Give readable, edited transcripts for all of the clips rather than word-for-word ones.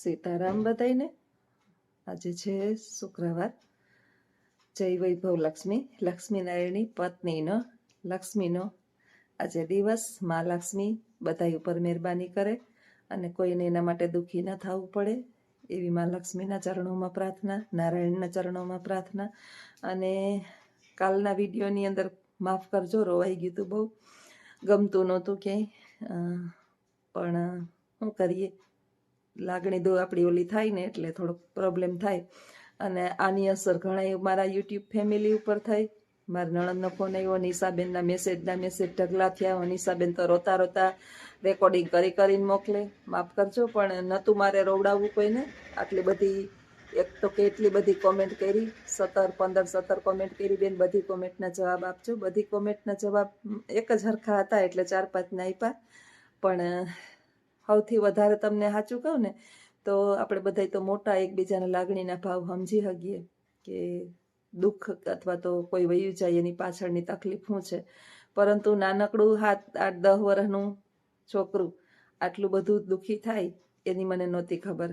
સીતારામ બધાઈને. આજે છે શુક્રવાર. જય વૈભવ લક્ષ્મીનારાયણની પત્નીનો લક્ષ્મીનો આજે દિવસ. મા લક્ષ્મી બધા ઉપર મહેરબાની કરે અને કોઈને એના માટે દુઃખી ન થવું પડે એવી મા લક્ષ્મીના ચરણોમાં પ્રાર્થના, નારાયણના ચરણોમાં પ્રાર્થના. અને કાલના વિડીયોની અંદર માફ કરજો, રોવાઈ ગયું હતું, બહુ ગમતું નહોતું ક્યાંય, પણ શું કરીએ, લાગણી દો આપણી ઓલી થાય ને એટલે થોડોક પ્રોબ્લેમ થાય. અને આની અસર ઘણા મારા યુટ્યુબ ફેમિલી ઉપર થઈ. મારા નણંદનો ફોન આવ્યો, નિશાબેનના મેસેજ ઢગલા થયા. નિશાબેન તો રોતા રોતા રેકોર્ડિંગ કરીને મોકલે. માફ કરજો, પણ નહોતું મારે રોવડાવવું કોઈને. આટલી બધી, એક તો કેટલી બધી કોમેન્ટ કરી, 17 કોમેન્ટ કરી. બેન બધી કોમેન્ટના જવાબ આપજો. બધી કોમેન્ટના જવાબ એક જ હરખા હતા એટલે 4-5 આપ્યા. પણ સૌથી વધારે તમને સાચું કહું ને તો આપણે બધા તો મોટા એકબીજાના લાગણીના ભાવ સમજી શકીએ કે દુઃખ અથવા તો કોઈ વયું જાય એની પાછળની તકલીફ શું છે. પરંતુ નાનકડું 7-8-10 વર્ષનું છોકરું આટલું બધું દુઃખી થાય એની મને નહોતી ખબર.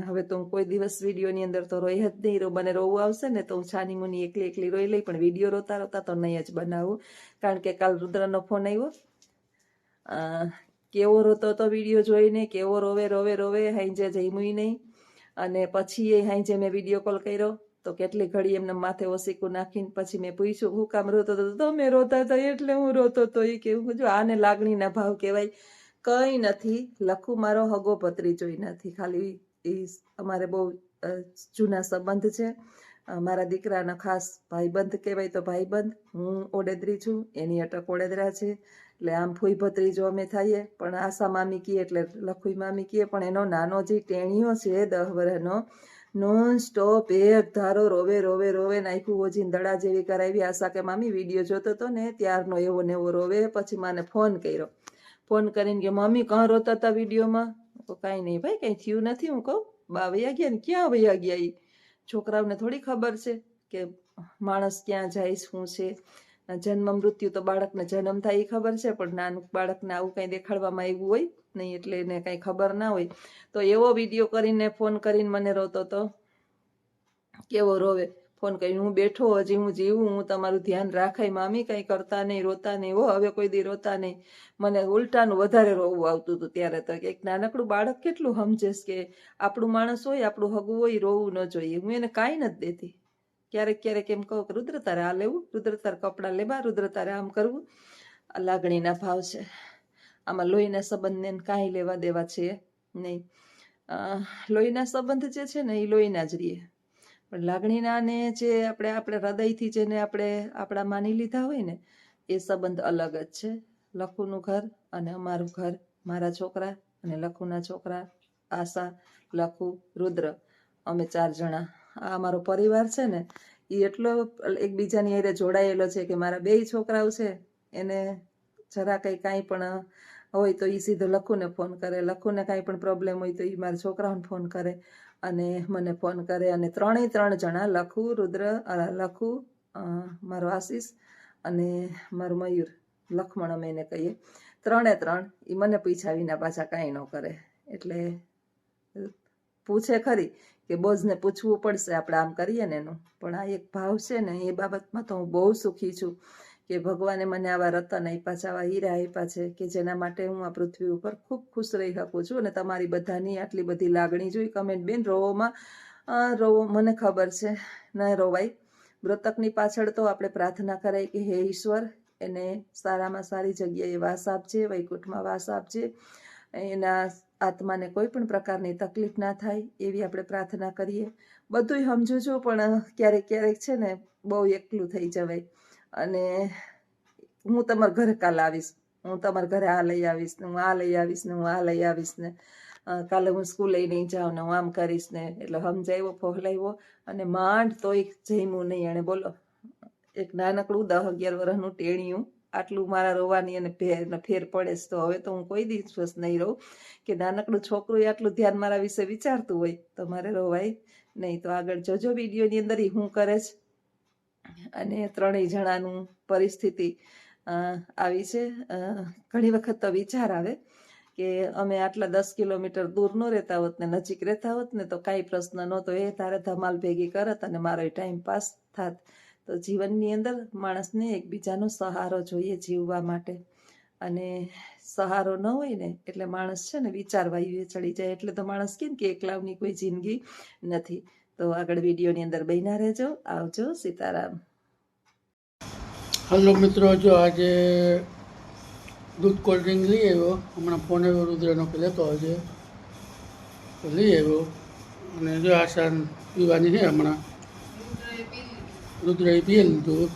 હવે તો હું કોઈ દિવસ વિડીયોની અંદર તો રોઈ જ નહીં. મને રોવું આવશે ને તો હું છાની મુની એકલી રોઈ લઈ, પણ વિડીયો રોતા રોતા તો નહીં જ બનાવું. કારણ કે કાલ રુદ્રનો ફોન આવ્યો. કેવો રોતો તો વિડીયો જોઈને, કેવો રોવે હાઈજે જમ્યું નહીં. અને પછી એ હાઈજે મેં વિડીયો કોલ કર્યો તો કેટલી ઘડી એમને માથે ઓસીકું નાખીને પછી મેં પૂછ્યું હું કામ રોતો હતો. તમે રોતા હતા એટલે હું રોતો હતો. એ કેવું, જો આને લાગણીના ભાવ કહેવાય. કંઈ નથી. લખું મારો હગો ભત્રીજો નથી, ખાલી એ અમારે બહુ જૂના સંબંધ છે. મારા દીકરાના ખાસ ભાઈબંધ કહેવાય તો ભાઈબંધ. હું ઓડેદરી છું, એની અટક ઓડેદરા છે, એટલે આમ ફૂઈ ભત્રીજો અમે થઈએ. પણ આશા મામી કીએ એટલે લખુઈ મામી કીએ. પણ એનો નાનો જે ટેણીઓ છે 10 વર્ષનો, નોન સ્ટોપ એક ધારો રોવે નાખ્યું. ઓજીને દડા જેવી કરાવી. આશા કે મામી વિડીયો જોતો હતો ને ત્યારનો એવો ને એવો રોવે. પછી માને ફોન કર્યો. ફોન કરીને કે મમ્મી કાં રોતા હતા વિડીયોમાં? તો કાંઈ નહીં ભાઈ, કંઈ થયું નથી. હું કહું બા વયા ગયા ને? ક્યાં વયા ગયા? એ છોકરાઓને થોડી ખબર છે કે માણસ ક્યાં જાય, શું છે. જન્મ મૃત્યુ તો બાળકને જન્મ થાય એ ખબર છે, પણ નાનું બાળકને આવું કંઈ દેખાડવામાં આવ્યું હોય નહીં એટલે એને કંઈ ખબર ના હોય. તો એવો વિડીયો કરીને ફોન કરીને મને રોતો તો, કેવો રોવે. ફોન કરીને હું બેઠો, હજી હું જીવું, હું તમારું ધ્યાન રાખાય મામી, કંઈ કરતા નહીં, રોતા નહીં હો, હવે કોઈ દી રોતા નહીં. મને ઉલટાનું વધારે રોવું આવતું હતું ત્યારે. તો એક નાનકડું બાળક કેટલું સમજેશ કે આપણું માણસ હોય, આપણું હગું હોય, રોવું ન જોઈએ. હું એને કાંઈ નથી દેતી. ક્યારેક એમ કહું કે રુદ્ર તારે આ લેવું, રુદ્ર તારે કપડાં લેવા, રુદ્ર તારે આમ કરવું. આ લાગણીના ભાવ છે. આમાં લોહીના સંબંધને કાંઈ લેવા દેવા છે નહીં. લોહીના સંબંધ જે છે ને એ લોહીના જ રહીએ, પણ લાગણીના ને જે આપણે હૃદયથી જેને આપણે આપણા માની લીધા હોય ને એ સંબંધ અલગ જ છે. લખુનું ઘર અને અમારું ઘર, મારા છોકરા અને લખુના છોકરા, આશા, લખુ, રુદ્ર, અમે 4 જણા. આ અમારો પરિવાર છે ને એ એટલો એકબીજાની હારે જોડાયેલો છે કે મારા 2 છોકરાઓ છે એને જરા કાંઈ પણ હોય તો એ સીધો લખુને ફોન કરે. લખુને કાંઈ પણ પ્રોબ્લેમ હોય તો એ મારા છોકરાઓને ફોન કરે અને મને ફોન કરે. અને 3 જણા, લખુ, રુદ્ર, લખુ, મારો આશીષ અને મારું મયુર, લક્ષ્મણ અમે એને કહીએ, 3 એ મને પૂછ્યા વિના પાછા કાંઈ ન કરે. એટલે પૂછે ખરી કે બોઝને પૂછવું પડશે આપણે આમ કરીએ ને એનું. પણ આ એક ભાવ છે ને એ બાબતમાં તો હું બહુ સુખી છું કે ભગવાને મને આવા રતન આપ્યા છે, આવા હીરા આપ્યા છે કે જેના માટે હું આ પૃથ્વી ઉપર ખૂબ ખુશ રહી શકું છું. અને તમારી બધાની આટલી બધી લાગણી જોઈ. કમેન્ટ બેન રોવો, મને ખબર છે ન રોવાય. મૃતકની પાછળ તો આપણે પ્રાર્થના કરાય કે હે ઈશ્વર એને સારામાં સારી જગ્યાએ વાસ આપજે, વૈકુંઠમાં વાસ આપજે, એના આત્માને કોઈ પણ પ્રકારની તકલીફ ના થાય એવી આપણે પ્રાર્થના કરીએ. બધું સમજુ છું, પણ ક્યારેક છે ને બહુ એકલું થઈ જવાય. અને હું તમારા ઘરે કાલ આવીશ, હું તમારા ઘરે આ લઈ આવીશ ને, હું આ લઈ આવીશ ને, હું આ લઈ આવીશ ને, કાલે હું સ્કૂલે નહીં જાઉં ને, હું આમ કરીશ ને. એટલે સમજાવ્યો, ફોહલાવ્યો અને માંડ તોય જમ્યું નહીં એણે. બોલો, એક નાનકડું 10-11 વર્ષનું ટેણિયું આટલું મારા રોવાની અને ફેર પડે છે. તો હવે તો હું કોઈ દિવસ નહીં રહું કે નાનકડું છોકરું આટલું ધ્યાન મારા વિશે વિચારતું હોય તો મારે રોવાય નહીં. તો આગળ જોજો વિડીયોની અંદર એ શું કરે છે. અને 3 જણાનું પરિસ્થિતિ આવી છે. ઘણી વખત તો વિચાર આવે કે અમે આટલા 10 કિલોમીટર દૂર ન રહેતા હોત ને નજીક રહેતા હોત ને તો કાંઈ પ્રશ્ન નહોતો, એ તારે ધમાલ ભેગી કરત અને મારો ટાઈમ પાસ થાત. તો જીવનની અંદર માણસને એકબીજાનો સહારો જોઈએ જીવવા માટે, અને સહારો ન હોય ને એટલે માણસ છે ને વિચારવાયુએ ચડી જાય. એટલે તો માણસ કેમ કે એકલાવની કોઈ જિંદગી નથી. તો આગળ વિડીયોની અંદર બન્યા રહેજો. આવજો. સીતારામ. હલો મિત્રો, જો આજે દૂધ કોલ્ડ ડ્રિંક લઈ આવ્યો. હમણાં ફોન આવ્યો રુદ્રનો કે લેતો આવજે, તો લઈ આવ્યો. અને જો આશા પીવાની છે હમણાં. રુદ્રએ પી લીધું.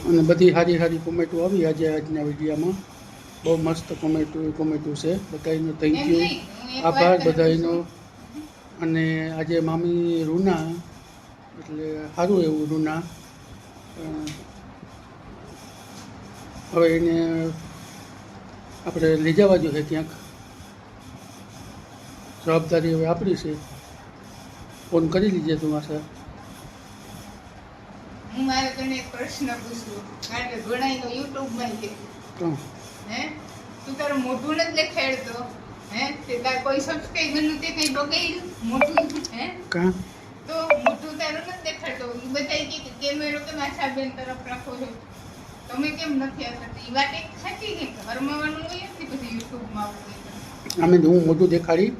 અને બધી સારી સારી કોમેન્ટો આવી આજે આજના વિડીયોમાં. બહુ મસ્ત કોમેન્ટો છે. બધાનો થેન્ક યુ, આભાર બધાનો. અને આજે મામી રૂના, એટલે સારું એવું રૂના. હવે એને આપણે લઈ જવા જોઈએ ક્યાંક. જવાબદારી હવે આપણી છે. ફોન કરી લીજે તું આશા. હું મારે તને એક પ્રશ્ન પૂછું, કારણ કે ઘણા તો યુટ્યુબમાં છે, હે તું તારું મોઢું નથી દેખાડતો, હે તે તાર કોઈ સબસ્ક્રાઇબરનું તે કઈ બગાડ્યું મોઢું, હે કા તો મોઢું તારું નથી દેખાડતો. એ બધાય કે કેમેરો કેમ આશાબેન તરફ રાખો છો, તમે કેમ નથી આવતા? એ વાત એક સાચી છે કે હરમાવાનું હોય ને પછી યુટ્યુબમાં આવતું. અમે હું મોઢું દેખાડી,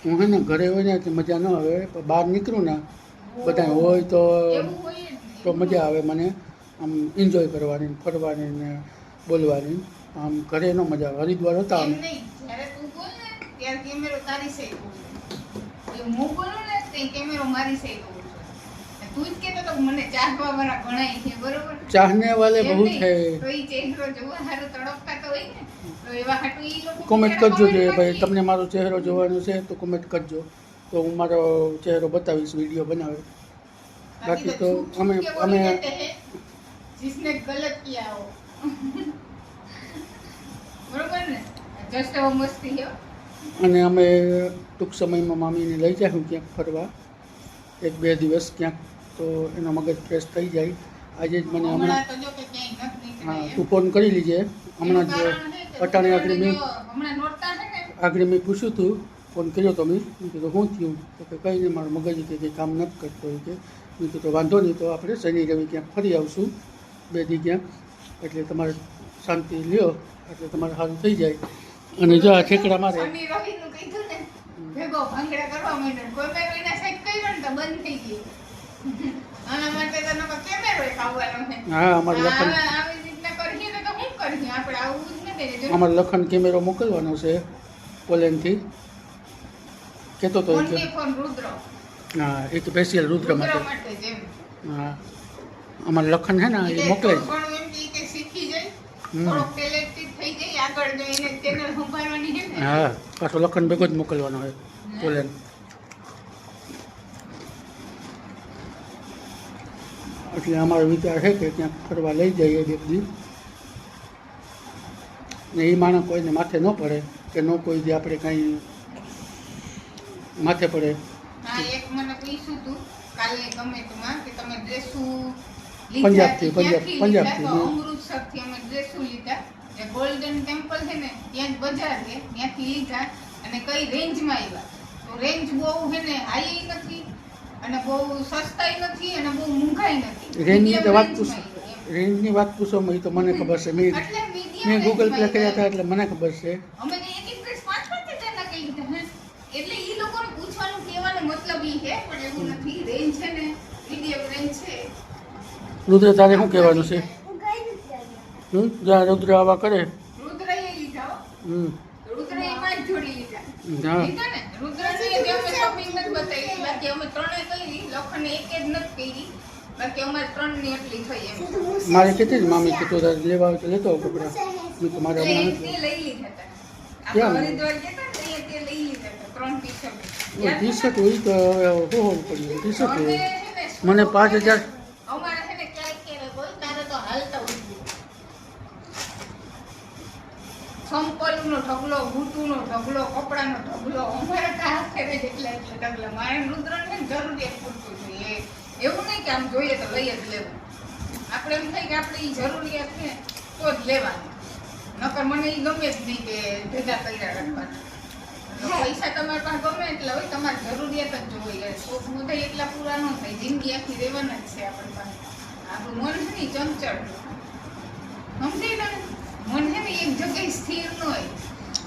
હું હે ને ઘરે હોય ને એટલે મજા ન આવે, પણ બહાર નીકળું ને બધા હોય તો એવું હોય તો મજા આવે મને. આમ એન્જોય કરવાની, ફરવાની ને બોલવાની. આમ ઘરે ન મજા આવે. હરિદ્વાર હતા એમ અમે. નહીં, જ્યારે તું બોલ ને ત્યારે કેમેરો તારી સાઈડ બોલે, હું બોલું ને તે કેમેરો મારી સાઈડ બોલે. તું જ કહેતો તો મને ચાહવા વાળા ઘણાય છે, બરોબર? ચાહને વાલે બહુ છે. તો ઈ ચહેરો જોવા હારું તડપતા તો હોય ને, તો એવા હાટુ ઈ લોકો કોમેન્ટ કરજો જે ભાઈ તમને મારો ચહેરો જોવાનો છે તો કોમેન્ટ કરજો, તો હું મારો ચહેરો બતાવીશ વિડીયો બનાવે. બાકી તો અમે जिसने गलत किया हो बरोबर ने जस्ट वो मस्ती है. અને અમે ટૂંક સમયમાં મામીને લઈ જાઉં ક્યાંક ફરવા, 1-2 દિવસ ક્યાંક, તો એનો મગજ ફ્રેશ થઈ જાય. આજે જ મને હમણાં તો જો કે ક્યાંય નથી હા નીકળ્યા. તું ફોન કરી લીજે. હમણાં જ અટાણે આગળ મેં હમણાં નોરતા છે ને, આગળ મેં પૂછ્યું હતું, ફોન કર્યો તો મેં કીધું શું થયું, તો કે કંઈ નહીં, મારું મગજ કે કંઈ કામ નથી કરતો હોય કે. મેં કીધું વાંધો નહીં, તો આપણે શનિ રવિ ક્યાંક ફરી આવશું 2 દી ક્યાંક, એટલે તમારે શાંતિ લ્યો એટલે તમારે સારું થઈ જાય. અને જો આ ઠેકડા મારે શનિ રવિનું કીધું ને ભેગો ભાંગડા કરવા માંડ્યો. કોઈ મેં એના સાઈડ કર્યો ને તો બંધ થઈ ગયું. આના માટે તો નકો કેમેરો આવવાનો છે. હા અમારે લખન આવી રીતના કરીએ ને તો શું કરીએ આપણે? આવું જ નથી. અમારે લખન કેમેરો મોકલવાનો છે પોલેન્ડથી, કહેતો તો કે ફોન રુદ્ર હા એ તો સ્પેશિયલ રુદ્ર માટે. માટે જેમ હા અમારે લખન છે ને એ મોકલે જ. થોડું એમ કે શીખી જાય, હમ. થોડો ટેલેન્ટેડ થઈ જાય, આગળ જઈને ચેનલ સંભાળવાની છે ને. હા પાછો લખન ભેગો જ મોકલવાનો હોય પોલેન્ડ. એટલે અમારો વિચાર છે કે ક્યાંક ફરવા લઈ જઈએ 1 દી, ને એ માણસ કોઈને માથે ન પડે કે ન કોઈ દી આપણે કાંઈ માથે પડે. હા એક મને પૂછ્યું હતું કાલે કમેન્ટમાં કે તમે ડ્રેસું પંજાબથી અમૃતસરથી અમે ડ્રેસું લીધા. જે ગોલ્ડન ટેમ્પલ છે ને ત્યાં જ બજાર છે, ત્યાંથી લીધા. અને કઈ રેન્જમાં આવ્યા? તો રેન્જ બહુ છે ને હાઈ નથી, અને બહુ સસ્તાઈ નથી, અને બહુ મોંઘાઈ નથી. રેન્જની તો વાત પૂછો, રેન્જની વાત પૂછો એ તો મને ખબર છે. મેં ગૂગલ પે કર્યા હતા એટલે મને ખબર છે. અમે એક ડ્રેસ 5-5 હજારના કઈ લીધા હે. એટલે ઈ લોકોને પૂછવાનું કહેવાનો મતલબ ઈ છે, પણ એવું નથી. રેન્જ છે ને મીડિયમ રેન્જ છે. રુદ્ર તારે શું કહેવાનું છે? જ્યાં રુદ્ર આવા કરે રુદ્રએ લીધા હો. રુદ્રએ 5 જોડી લીધા. હા લીધા ને રુદ્રને જે અમે શોપિંગ નથી બતાવી, બાકી અમે 3 કરી. લખને એક જ નથી કરી, બાકી અમારે 3 ની એટલી થઈ એમ. મારે કહેતી જ મામી કે તું લેવા આવે તો લેતો આવ કપડાં. મેં તો મારે હમણાં તે નથી. લઈ લીધા હતા. ક્યાં? આપણે હરિદ્વાર ગયા હતા ને તે લઈ લીધા હતા 3 ટી-શર્ટ. ટી શર્ટ હોય તો હોવું પડ્યું. ટી શર્ટ અમે હોય છે ને મને 5000 અમારે છે ને ક્યારેક બોલ તારે તો હાલતા હોય. સંપલનો ઢગલો, બૂટુનો ઢગલો, કપડાનો ઢગલો, અમારે હાથે જેટલા ઢગલા. મારે રુદ્રને જરૂરિયાત પૂરતું જોઈએ. એવું નહીં કે આમ જોઈએ તો લઈ જ લેવું. આપણે એમ થાય કે આપણી જરૂરિયાત છે તો જ લેવાનું, નકર મને ઈ ગમે જ નહીં કે ભેગા કર્યા રાખવાના. પૈસા તમારી પાસે ગમે એટલા હોય, તમારી જરૂરિયાત જ જોઈ જાય. શોખ મોઢે એટલા પૂરા ન થાય, જિંદગી આખી રહેવાના જ છે આપણી પાસે. આપણું મન છે ને ઈ ચંચળ, સમજાય ને? મન છે ને એક જગ્યાએ સ્થિર ન હોય.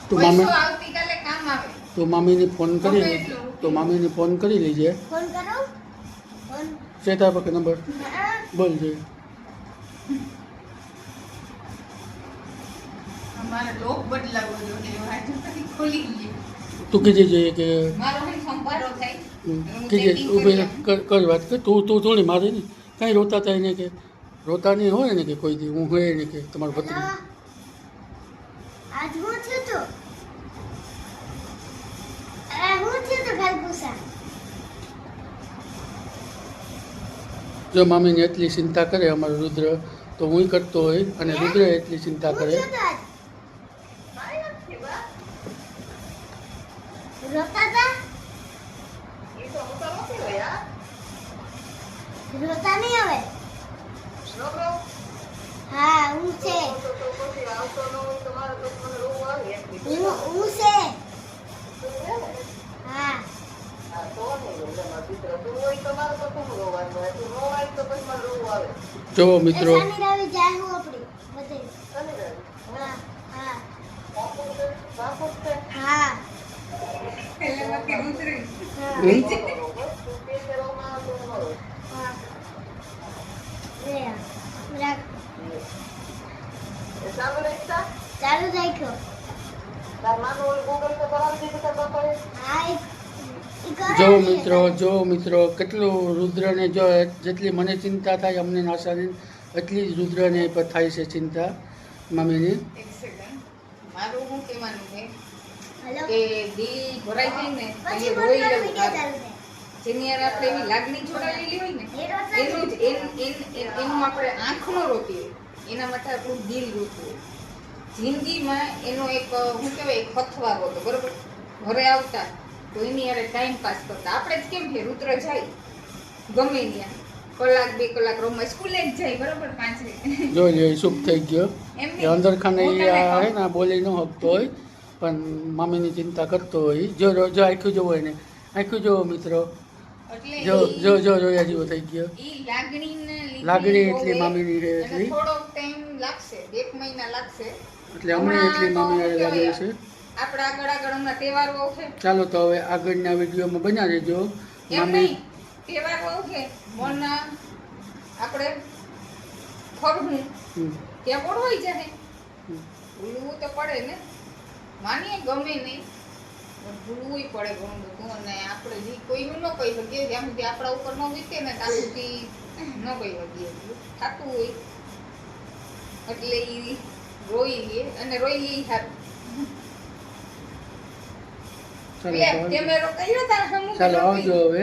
તો પૈસો આવતીકાલે કામ આવે. તો મામીને ફોન કરી ગમે એટલું. તો મામીને ફોન કરી લેજે. ફોન કરો ફોન ચેતા પર નંબર હા બોલજે. અમારે લોક બદલાવો જોઈએ, વાંચો પછી ખોલી ગઈ. તું કીધી જોઈએ કે મારો હે સંભાળો થાય. હું કીજે checking ઉભી કરી રહે, કર વાત કર. તું થોડી મારે નહીં કાંઈ રોતા થાય ને કે રોતા નહીં હોય ને કે કોઈ દી હું હોય ને કે તમારું પત્ની હલો આજ હું થયું તું હું થયું તું ખરબૂચા જો મામીને એટલી ચિંતા કરે અમારો રુદ્ર તો હું કરતો હોય અને રુદ્ર એટલી ચિંતા હું કરે. થયું તું આજ રોતા હતા રોતા નહીં હવે હા હું છે હું છે હા જો મિત્રો શનિ રવિ જાય હું આપણી બધે હા હા હા એટલે બાકી ઉતરી. હા હમ? હા લે રાખ ચાલુ રાખ્યો હા જો મિત્રો કેટલું રુદ્રને જો જેટલી મને ચિંતા થાય અમને નાસાની એટલી જ રુદ્રને પણ થાય છે ચિંતા મમ્મીની. એક સેકન્ડ. મારું શું કહેવાનું છે હલો કે દિલ ભરાઈ જાય ને પછી એટલે ફોન રોઈ કરો લેવું વિડિયો સારું. ચાલુ થાય જેની યાર આપણે એવી લાગણી જોડાયેલી હોય ને એ રોતા એનું જ એનું આપણે આંખ ન રોતી હોય, એના માટે આપણું દિલ રોતું હોય. જિંદગીમાં એનો એક શું કહેવાય ખથવારો હતો, બરોબર? ઘરે આવતા તો એની યારે ટાઈમ પાસ કરતા. આપણે જ કેમ કે રુદ્ર જાય ગમે ત્યાં કલાક 2 કલાક રમવા સ્કૂલે જ જાય, બરોબર? 5 જો ચૂપ થઈ ગયો એમ એ અંદર ખાને હું તને આવે કહું. ને બોલી ન શકતો હોય પણ મામીની ચિંતા કરતો હોય. જો આખું જોવો એને આખું જોવો મિત્રો, એટલે જો રોયા જેવો થઈ ગયો. ઈ લાગણીને લીધે લાગણી રોવે એટલી મામીની છે અને એટલી. થોડોક ટાઈમ લાગશે, 1 મહિના લાગશે. એટલે હમણાં એટલી મામી હારે લાગે છે. આપણા આગળ હમણાં તહેવારો આવશે. ચાલો તો હવે આગળના વિડીયોમાં બન્યા રહેજો. એમ મામી નહીં, તહેવારો આવશે મોના આપણે ફરવું હમ, ત્યાં પડવાઈ જાય. હમ. ભૂલવું તો પડે ને, માનીએ ગમે નહીં પણ ભૂલવું પડે ઘણું બધું. અને આપણે જે કોઈનું ન કહી શકીએ, જ્યાં સુધી આપણા ઉપર ન વીતે ને ત્યાં સુધી ન કહી શકીએ. એટલું થતું હોય એટલે ઈ રોઈ લે અને રોઈ લે ઈ સારું. ચાલો લે, તો આવજો. કેમેરો કર્યો તાર હમું ચાલો કર્યો આવજો હવે.